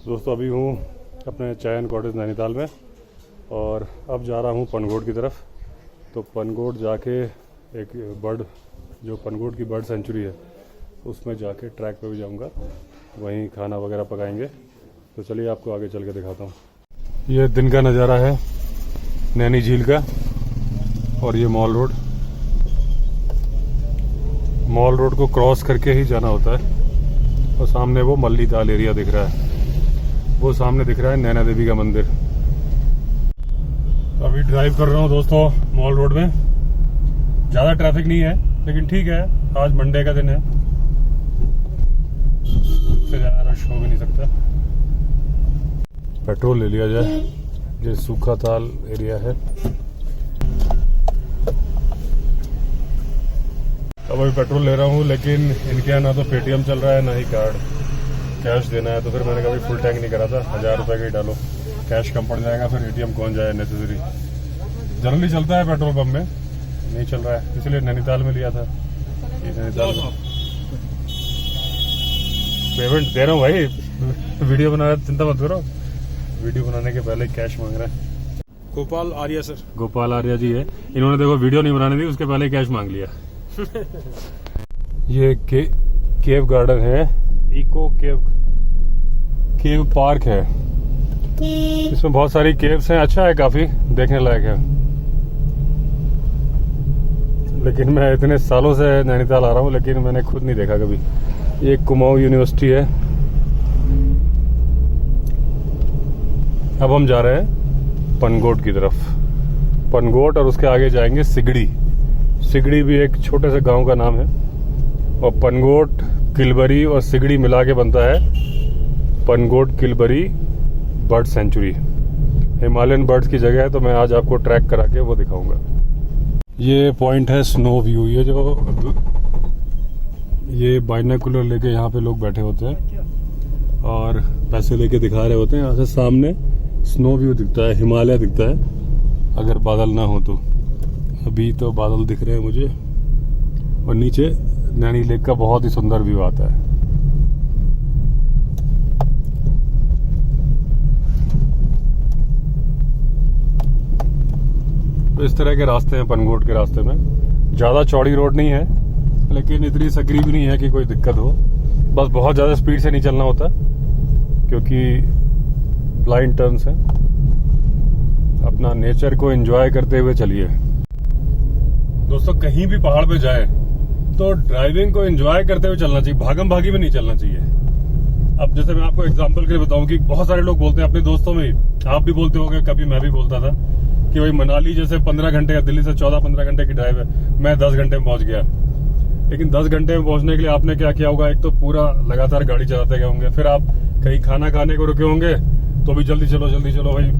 दोस्तों अभी हूँ अपने चयन कॉटेज नैनीताल में और अब जा रहा हूँ पनघोट की तरफ। तो पनघोट जाके एक बर्ड जो पनघोट की बर्ड सेंचुरी है उसमें जाके ट्रैक पे भी जाऊँगा, वहीं खाना वगैरह पकाएंगे। तो चलिए आपको आगे चल के दिखाता हूँ। ये दिन का नज़ारा है नैनी झील का और ये मॉल रोड को क्रॉस करके ही जाना होता है। और सामने वो मल्ली ताल एरिया दिख रहा है, वो सामने दिख रहा है नैना देवी का मंदिर। तो अभी ड्राइव कर रहा हूँ दोस्तों मॉल रोड में। ज़्यादा ट्रैफिक नहीं है लेकिन ठीक है, आज मंडे का दिन है, इससे ज़्यादा रश हो भी नहीं सकता। पेट्रोल ले लिया जाए, ये सूखा ताल एरिया है। अब अभी पेट्रोल ले रहा हूँ लेकिन इनके यहाँ ना तो पेटीएम चल रहा है ना ही कार्ड, कैश देना है। तो फिर मैंने कभी फुल टैंक नहीं करा था, 1000 रुपये का ही डालो, कैश कम पड़ जाएगा, फिर एटीएम कौन जाए नेसेसरी। जनरली चलता है पेट्रोल पंप में, नहीं चल रहा है इसलिए नैनीताल में लिया था। नैनीताल में पेमेंट दे रहा हूँ भाई, वीडियो बना रहा है, चिंता मत करो, वीडियो बनाने के पहले कैश मांग रहा है। गोपाल आर्या सर, गोपाल आर्या जी है, इन्होंने देखो वीडियो नहीं बनाने दी, उसके पहले कैश मांग लिया। ये केव गार्डन है, इको केव पार्क है। इसमें बहुत सारी केव्स हैं, अच्छा है, काफी देखने लायक है। लेकिन मैं इतने सालों से नैनीताल आ रहा हूँ लेकिन मैंने खुद नहीं देखा कभी। ये कुमाऊं यूनिवर्सिटी है। अब हम जा रहे हैं पनघोट की तरफ। पनघोट और उसके आगे जाएंगे सिगड़ी। सिगड़ी भी एक छोटे से गांव का नाम है। और पनघोट, किलबरी और सिगड़ी मिला के बनता है Pangot Kilbury bird sanctuary. Himalayan birds की जगह है, तो मैं आज आपको ट्रैक करा के वो दिखाऊंगा। ये पॉइंट है स्नो व्यू। ये बाइनोकुलर लेके यहाँ पे लोग बैठे होते हैं और पैसे लेके दिखा रहे होते हैं। यहाँ से सामने स्नो व्यू दिखता है, हिमालय दिखता है अगर बादल ना हो तो। अभी तो बादल दिख रहे हैं मुझे और नीचे नैनी लेक का बहुत ही सुंदर व्यू आता है। तो इस तरह के रास्ते हैं पनघोट के रास्ते में। ज़्यादा चौड़ी रोड नहीं है लेकिन इतनी सकरी भी नहीं है कि कोई दिक्कत हो। बस बहुत ज़्यादा स्पीड से नहीं चलना होता क्योंकि ब्लाइंड टर्न्स हैं। अपना नेचर को एंजॉय करते हुए चलिए दोस्तों। कहीं भी पहाड़ पे जाए तो ड्राइविंग को एंजॉय करते हुए चलना चाहिए, भागम भागी में नहीं चलना चाहिए। अब जैसे मैं आपको एग्जांपल के लिए बताऊं कि बहुत सारे लोग बोलते हैं अपने दोस्तों में, आप भी बोलते होंगे, कभी मैं भी बोलता था कि भाई मनाली जैसे 15 घंटे का, दिल्ली से 14-15 घंटे की ड्राइव है, मैं 10 घंटे में पहुंच गया। लेकिन 10 घंटे में पहुंचने के लिए आपने क्या किया होगा? एक तो पूरा लगातार गाड़ी चलाते गए होंगे, फिर आप कहीं खाना खाने को रुके होंगे तो भी जल्दी चलो भाई।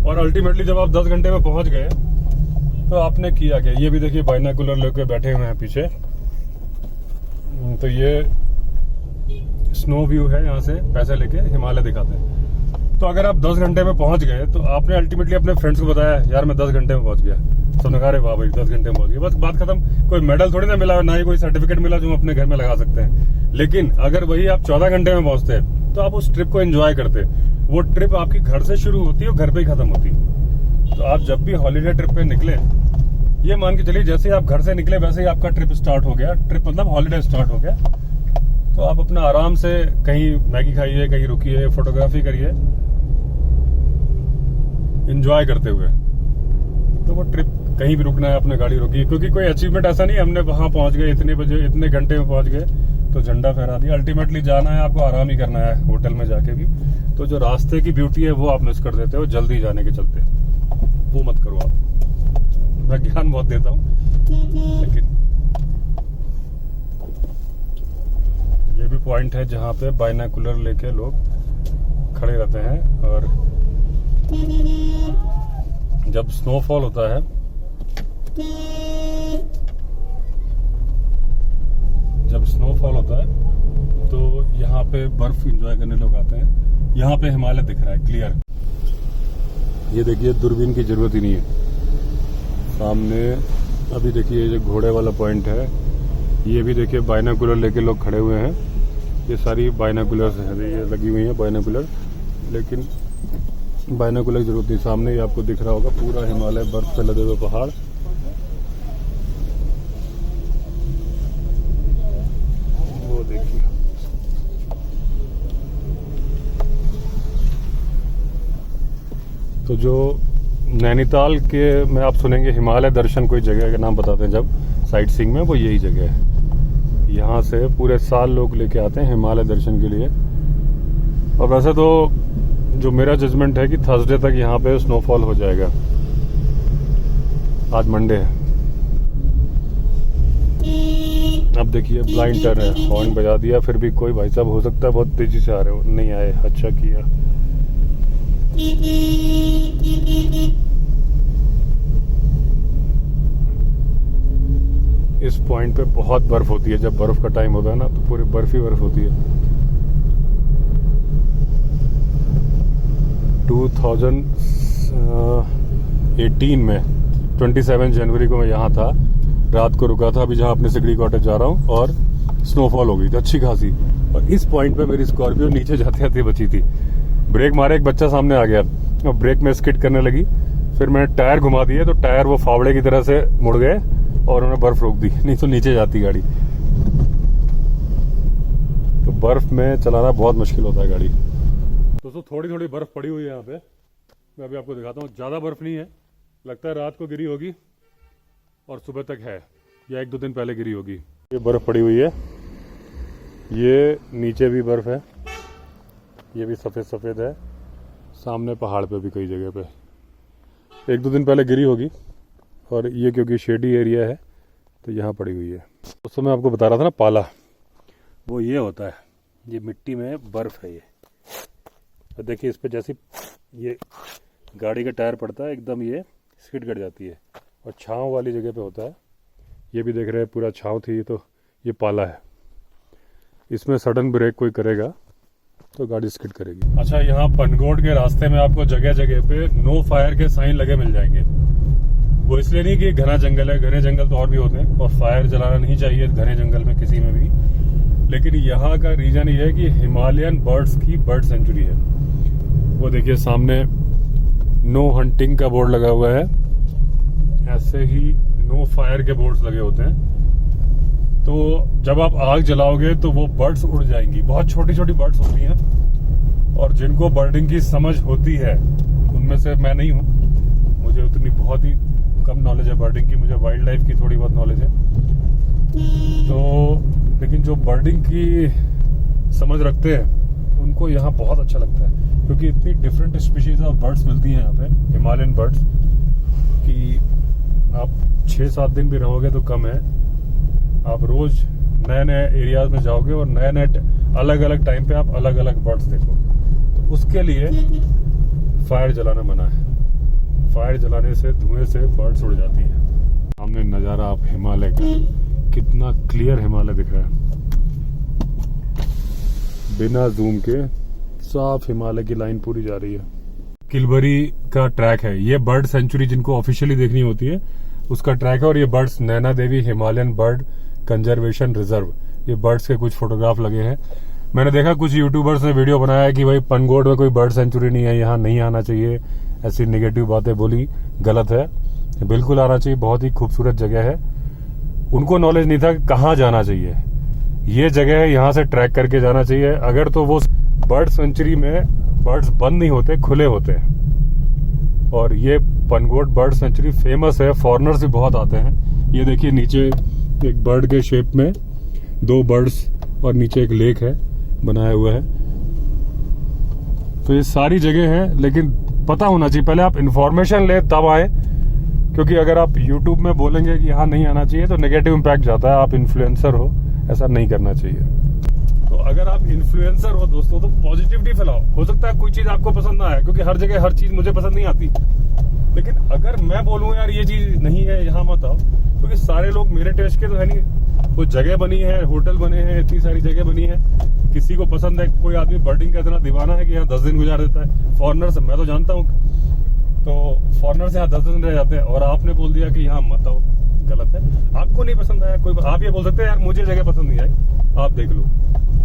और अल्टीमेटली जब आप 10 घंटे में पहुंच गए तो आपने किया क्या? ये भी देखिए बाइनोकुलर लेके बैठे हुए हैं पीछे। तो ये स्नो व्यू है, यहाँ से पैसे लेके हिमालय दिखाते हैं। तो अगर आप 10 घंटे में पहुंच गए तो आपने अल्टीमेटली अपने फ्रेंड्स को बताया यार मैं 10 घंटे में पहुंच गया। सबने कहा अरे वाह भाई 10 घंटे में पहुंच गया, बस बात खत्म। कोई मेडल थोड़ी ना मिला, ना ही कोई सर्टिफिकेट मिला जो हम अपने घर में लगा सकते हैं। लेकिन अगर वही आप 14 घंटे में पहुंचते तो आप उस ट्रिप को एंजॉय करते। वो ट्रिप आपकी घर से शुरू होती है और घर पे ही खत्म होती। तो आप जब भी हॉलीडे ट्रिप पे निकले, ये मान के चलिए जैसे ही आप घर से निकले वैसे ही आपका ट्रिप स्टार्ट हो गया। ट्रिप मतलब हॉलीडे स्टार्ट हो गया। तो आप अपना आराम से कहीं मैगी खाइए, कहीं रुकिए, फोटोग्राफी करिए एंजॉय करते हुए। तो वो ट्रिप कहीं भी रुकना है, अपने गाड़ी रोकिए, क्योंकि कोई अचीवमेंट ऐसा नहीं हमने वहां पहुंच गए इतने बजे, इतने घंटे में पहुंच गए तो झंडा फहरा दिया। अल्टीमेटली जाना है आपको, आराम ही करना है होटल में जाके भी। तो जो रास्ते की ब्यूटी है वो आप मिस कर देते हो जल्दी जाने के चलते। वो मत करो आप। मैं ज्ञान बहुत देता हूँ लेकिन ये भी पॉइंट है जहाँ पे बाइनोकुलर लेके लोग खड़े रहते हैं। और जब स्नोफॉल होता है, तो यहाँ पे बर्फ एंजॉय करने लोग आते हैं। यहाँ पे हिमालय दिख रहा है क्लियर। ये देखिए दूरबीन की जरूरत ही नहीं है। सामने अभी देखिए ये घोड़े वाला पॉइंट है, ये भी देखिए बाइनोकुलर लेके लोग खड़े हुए हैं। ये सारी बाइनोकुलर है, ये लगी हुई है बाइनोकुलर। लेकिन बाइनोकुलर की जरूरत नहीं। सामने ही आपको दिख रहा होगा पूरा हिमालय, बर्फ से लदे हुए पहाड़। वो देखिए, तो जो नैनीताल के में आप सुनेंगे हिमालय दर्शन कोई जगह का नाम बताते हैं जब साइट सीइंग में, वो यही जगह है। यहाँ से पूरे साल लोग लेके आते हैं हिमालय दर्शन के लिए। और वैसे तो जो मेरा जजमेंट है कि थर्सडे तक यहाँ पे स्नोफॉल हो जाएगा। आज मंडे है। अब देखिए ब्लाइंड टर्न है, हॉर्न बजा दिया, फिर भी कोई भाई साहब हो सकता है बहुत तेजी से आ रहे हो, नहीं आए, अच्छा किया। इस पॉइंट पे बहुत बर्फ होती है, जब बर्फ का टाइम होता है ना तो पूरी बर्फ ही बर्फ होती है। 2018 में 27 जनवरी को मैं यहाँ था, रात को रुका था अभी जहाँ अपने सिगड़ी कॉटेज जा रहा हूँ, और स्नोफॉल हो गई थी अच्छी खासी। और इस पॉइंट पे मेरी स्कॉर्पियो नीचे जाते जाते बची थी। ब्रेक मारे, एक बच्चा सामने आ गया और ब्रेक में स्किड करने लगी। फिर मैंने टायर घुमा दिए तो टायर वो फावड़े की तरह से मुड़ गए और उन्होंने बर्फ रोक दी, नहीं तो नीचे जाती गाड़ी। तो बर्फ में चलाना बहुत मुश्किल होता है गाड़ी। दोस्तों थोड़ी थोड़ी बर्फ पड़ी हुई है यहाँ पे, मैं अभी आपको दिखाता हूँ। ज़्यादा बर्फ नहीं है, लगता है रात को गिरी होगी और सुबह तक है, या 1-2 दिन पहले गिरी होगी। ये बर्फ पड़ी हुई है, ये नीचे भी बर्फ है, ये भी सफ़ेद सफ़ेद है, सामने पहाड़ पे भी कई जगह पे 1-2 दिन पहले गिरी होगी। और ये क्योंकि शेडी एरिया है तो यहाँ पड़ी हुई है। दोस्तों मैं आपको बता रहा था ना पाला, वो ये होता है, ये मिट्टी में बर्फ है ये। तो देखिए इस पे जैसे ये गाड़ी का टायर पड़ता है एकदम ये स्किड कट जाती है, और छाँव वाली जगह पे होता है। ये भी देख रहे हैं पूरा छाँव थी, तो ये पाला है। इसमें सडन ब्रेक कोई करेगा तो गाड़ी स्किड करेगी। अच्छा, यहाँ पनगोट के रास्ते में आपको जगह जगह पे नो फायर के साइन लगे मिल जाएंगे। वो इसलिए नहीं कि घना जंगल है, घने जंगल तो और भी होते हैं और फायर जलाना नहीं चाहिए घने जंगल में किसी में भी, लेकिन यहाँ का रीजन ये है कि हिमालयन बर्ड्स की बर्ड सेंचुरी है। वो देखिए सामने नो हंटिंग का बोर्ड लगा हुआ है, ऐसे ही नो फायर के बोर्ड्स लगे होते हैं। तो जब आप आग जलाओगे तो वो बर्ड्स उड़ जाएंगी। बहुत छोटी छोटी बर्ड्स होती हैं, और जिनको बर्डिंग की समझ होती है, उनमें से मैं नहीं हूँ, मुझे उतनी बहुत ही कम नॉलेज है बर्डिंग की, मुझे वाइल्ड लाइफ की थोड़ी बहुत नॉलेज है। तो लेकिन जो बर्डिंग की समझ रखते हैं उनको यहाँ बहुत अच्छा लगता है, क्योंकि इतनी डिफरेंट स्पीशीज ऑफ बर्ड्स मिलती हैं यहाँ पे, हिमालयन बर्ड्स, कि आप 6-7 दिन भी रहोगे तो कम है। आप रोज नए नए एरियाज में जाओगे और नए नए अलग अलग टाइम पे आप अलग अलग बर्ड्स देखोगे। तो उसके लिए फायर जलाना मना है। फायर जलाने से, धुएं से बर्ड्स उड़ जाती हैं। सामने नज़ारा आप हिमालय का, कितना क्लियर हिमालय दिख रहा है, बिना जूम के साफ हिमालय की लाइन पूरी जा रही है। किलबरी का ट्रैक है ये, बर्ड सेंचुरी जिनको ऑफिशियली देखनी होती है उसका ट्रैक है। और ये birds Naina Devi Himalayan bird conservation reserve, ये बर्ड्स के कुछ फोटोग्राफ लगे हैं। मैंने देखा कुछ यूट्यूबर्स ने वीडियो बनाया कि भाई पनगोट में कोई बर्ड सेंचुरी नहीं है, यहाँ नहीं आना चाहिए, ऐसी नेगेटिव बातें बोली, गलत है, बिल्कुल आना चाहिए, बहुत ही खूबसूरत जगह है। उनको नॉलेज नहीं था कि कहाँ जाना चाहिए, ये जगह है, यहाँ से ट्रैक करके जाना चाहिए। अगर तो वो बर्ड सेंचुरी में बर्ड्स बंद नहीं होते, खुले होते हैं। और ये पनगोट बर्ड सेंचुरी फेमस है, फॉरेनर्स भी बहुत आते हैं। ये देखिए नीचे एक बर्ड के शेप में 2 बर्ड्स और नीचे एक लेक है बनाया हुआ है। तो ये सारी जगह है, लेकिन पता होना चाहिए, पहले आप इंफॉर्मेशन ले तब आए, क्योंकि अगर आप यूट्यूब में बोलेंगे कि यहाँ नहीं आना चाहिए तो नेगेटिव इम्पैक्ट जाता है। आप इन्फ्लुएंसर हो, ऐसा नहीं करना चाहिए। तो अगर आप इन्फ्लुएंसर हो दोस्तों तो पॉजिटिविटी फैलाओ। हो सकता है कोई चीज आपको पसंद ना आए, क्योंकि हर जगह हर चीज मुझे पसंद नहीं आती, लेकिन अगर मैं बोलूँ यार ये चीज नहीं है यहाँ मत आओ, क्योंकि सारे लोग मेरे टेस्ट के तो है नहीं। वो जगह बनी है, होटल बने हैं, इतनी सारी जगह बनी है, किसी को पसंद है। कोई आदमी बर्डिंग का इतना दीवाना है कि यहाँ 10 दिन गुजार देता है। फॉरेनर्स मैं तो जानता हूँ, तो फॉरेनर्स यहाँ 10 दिन रह जाते हैं, और आपने बोल दिया कि यहाँ मत आओ, गलत है। आपको नहीं पसंद आया, कोई आप ये बोल सकते हैं यार मुझे जगह पसंद नहीं आई, आप देख लो,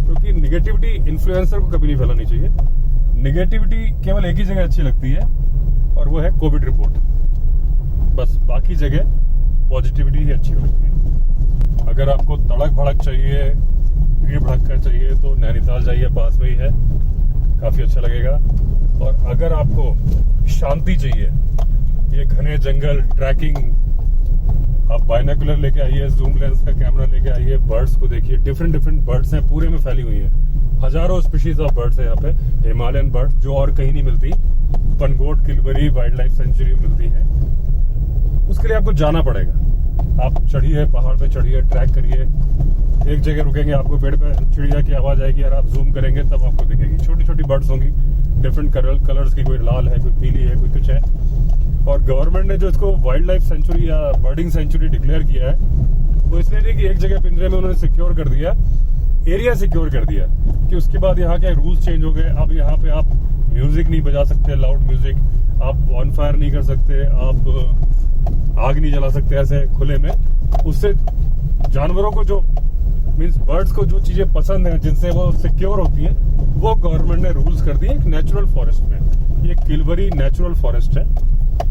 क्योंकि निगेटिविटी इन्फ्लुएंसर को कभी नहीं फैलानी चाहिए। निगेटिविटी केवल एक ही जगह अच्छी लगती है और वो है कोविड रिपोर्ट। बस बाकी जगह पॉजिटिविटी ही अच्छी होती है। अगर आपको तड़क भड़क चाहिए, भीड़ भड़क चाहिए तो नैनीताल जाइए, पास में ही है, काफी अच्छा लगेगा। और अगर आपको शांति चाहिए, ये घने जंगल, ट्रैकिंग, आप बाइनोकुलर लेके आइए, जूम लेंस का कैमरा लेके आइए, बर्ड्स को देखिए। डिफरेंट बर्ड्स हैं, पूरे में फैली हुई हैं, हजारों स्पीशीज ऑफ बर्ड्स हैं यहाँ पे, हिमालयन बर्ड्स जो और कहीं नहीं मिलती। पनगोट किलबरी वाइल्ड लाइफ सेंचुरी मिलती है। उसके लिए आपको जाना पड़ेगा। आप चढ़िए, पहाड़ पे चढ़िए, ट्रैक करिए, एक जगह रुकेंगे, आपको पेड़ पे चिड़िया की आवाज आएगी और आप जूम करेंगे तब आपको दिखेगी। छोटी छोटी बर्ड्स होंगी, डिफरेंट कलर्स की, कोई लाल है, कोई पीली है, कोई कुछ है। और गवर्नमेंट ने जो इसको वाइल्ड लाइफ सेंचुरी या बर्डिंग सेंचुरी डिक्लेयर किया है, वो इसलिए नहीं कि एक जगह पिंजरे में उन्होंने सिक्योर कर दिया, एरिया सिक्योर कर दिया कि उसके बाद यहाँ के रूल्स चेंज हो गए। अब यहाँ पे आप म्यूजिक नहीं बजा सकते, लाउड म्यूजिक, आप बॉनफायर नहीं कर सकते, आप आग नहीं जला सकते ऐसे खुले में। उससे जानवरों को जो मीन्स बर्ड्स को जो चीजें पसंद हैं, जिनसे वो सिक्योर होती हैं, वो गवर्नमेंट ने रूल्स कर दिए एक नेचुरल फॉरेस्ट में। ये किलबरी नेचुरल फॉरेस्ट है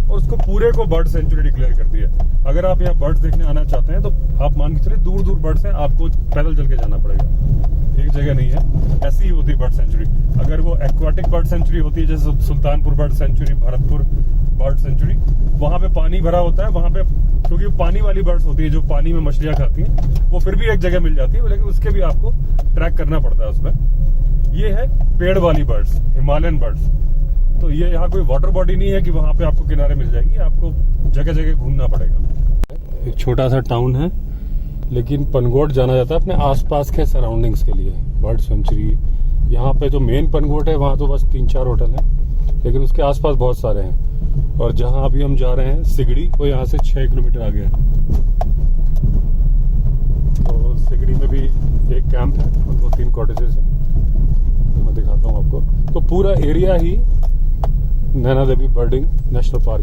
और उसको पूरे को बर्ड सेंचुरी डिक्लेयर कर दिया। अगर आप यहाँ बर्ड्स देखने आना चाहते हैं तो आप मान के चलिए दूर दूर बर्ड्स हैं, आपको पैदल चल के जाना पड़ेगा, एक जगह नहीं है। ऐसी ही होती बर्ड सेंचुरी। अगर वो एक्वाटिक बर्ड सेंचुरी होती है, जैसे Sultanpur bird sanctuary, Bharatpur bird sanctuary, वहां पे पानी भरा होता है, वहां पे क्योंकि पानी वाली बर्ड्स होती है जो पानी में मछलियां खाती हैं, वो फिर भी एक जगह मिल जाती है, लेकिन उसके भी आपको ट्रैक करना पड़ता है उसमें। ये है पेड़ वाली बर्ड्स, हिमालयन बर्ड्स। तो ये यहाँ कोई वाटर बॉडी नहीं है कि वहां पे आपको किनारे मिल जाएंगी, आपको जगह जगह घूमना पड़ेगा। एक छोटा सा टाउन है, लेकिन पनगोट जाना जाता है अपने आसपास के सराउंडिंग्स के लिए। बर्ड सेंचुरी यहाँ पे जो मेन पनगोट है वहाँ तो बस 3-4 होटल हैं, लेकिन उसके आसपास बहुत सारे हैं। और जहाँ अभी हम जा रहे हैं सिगड़ी, वो यहाँ से 6 किलोमीटर आगे है। तो सिगड़ी में भी एक कैंप है और 2-3 कॉटेजेस हैं, तो मैं दिखाता हूँ आपको। तो पूरा एरिया ही नैना देवी बर्डिंग नेशनल पार्क